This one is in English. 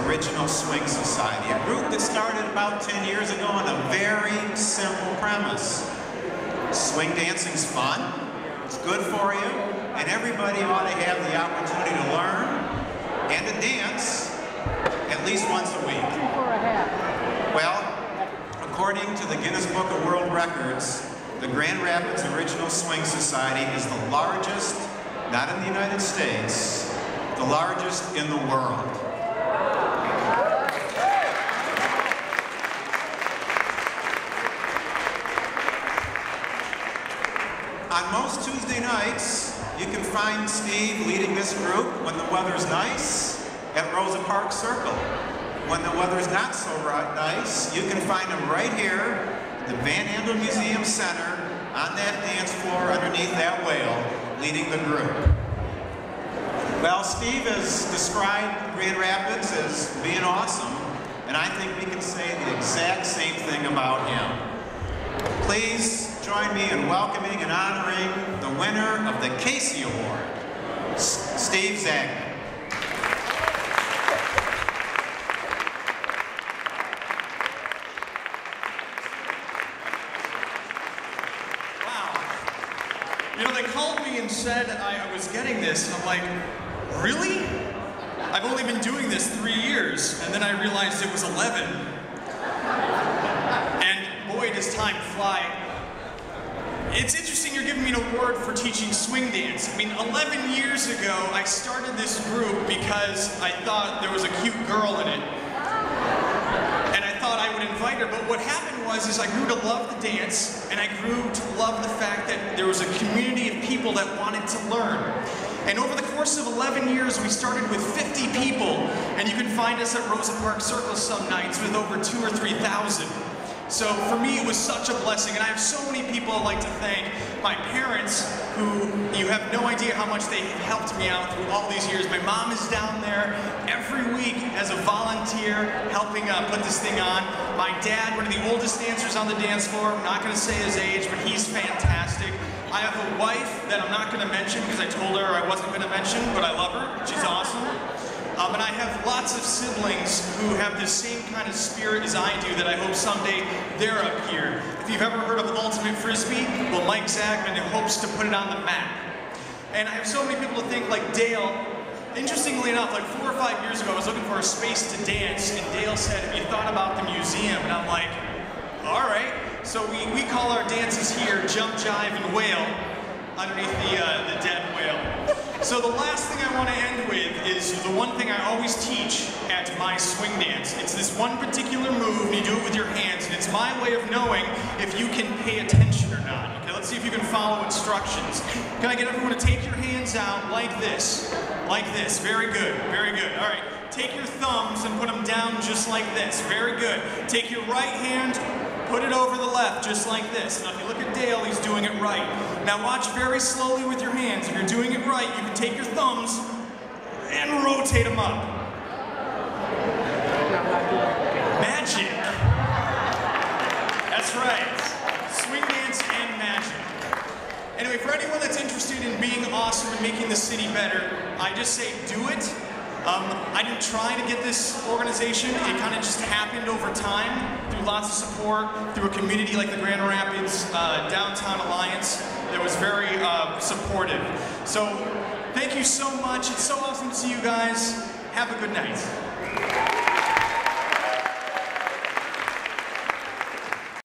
Original Swing Society, a group that started about 10 years ago on a very simple premise. Swing dancing's fun, it's good for you, and everybody ought to have the opportunity to learn and to dance at least once a week. Well, according to the Guinness Book of World Records, the Grand Rapids Original Swing Society is the largest, not in the United States, the largest in the world. On most Tuesday nights, you can find Steve leading this group when the weather's nice at Rosa Parks Circle. When the weather's not so nice, you can find him right here at the Van Andel Museum Center on that dance floor underneath that whale, leading the group. Well, Steve has described Grand Rapids as being awesome, and I think we can say the exact same thing about him. Please join me in welcoming and honoring the winner of the Casey Award, Steve Zagman. You know, they called me and said I was getting this, and I'm like, really? I've only been doing this 3 years, and then I realized it was 11. And boy, does time fly. It's interesting you're giving me an award for teaching swing dance. I mean, 11 years ago, I started this group because I thought there was a cute girl in it. And I thought I would invite her, but what happened is I grew to love the dance, and I grew to love the fact that there was a community of people that wanted to learn. And over the course of 11 years, we started with 50 people, and you can find us at Rosa Parks Circle some nights with over 2,000 or 3,000. So for me, it was such a blessing, and I have so many people I'd like to thank. My parents, who you have no idea how much they have helped me out through all these years. My mom is down there every week as a volunteer helping put this thing on. My dad, one of the oldest dancers on the dance floor, I'm not going to say his age, but he's fantastic. I have a wife that I'm not going to mention because I told her I wasn't going to mention, but I love her. She's awesome. And I have lots of siblings who have the same kind of spirit as I do that I hope someday they're up here. If you've ever heard of Ultimate Frisbee, well, Mike Zagman hopes to put it on the map. And I have so many people to thank, like Dale. Interestingly enough, like 4 or 5 years ago, I was looking for a space to dance, and Dale said, have you thought about the museum? And I'm like, all right. So we call our dances here Jump, Jive, and Whale, underneath the dead whale. So the last thing I want to end with is the one thing I always teach at my swing dance. It's this one particular move, and you do it with your hands, and it's my way of knowing if you can pay attention or not. Okay, let's see if you can follow instructions. Can I get everyone to take your hands out like this? Like this. Very good. Very good. All right. Take your thumbs and put them down just like this. Very good. Take your right hand, put it over the left, just like this. Now if you look at Dale, he's doing it right. Now watch very slowly with your hands. If you're doing it right, you can take your thumbs and rotate them up. Magic. That's right. Swing dance and magic. Anyway, for anyone that's interested in being awesome and making the city better, I just say do it. I didn't try to get this organization. It kind of just happened over time through lots of support, through a community like the Grand Rapids Downtown Alliance that was very supportive. So thank you so much. It's so awesome to see you guys. Have a good night.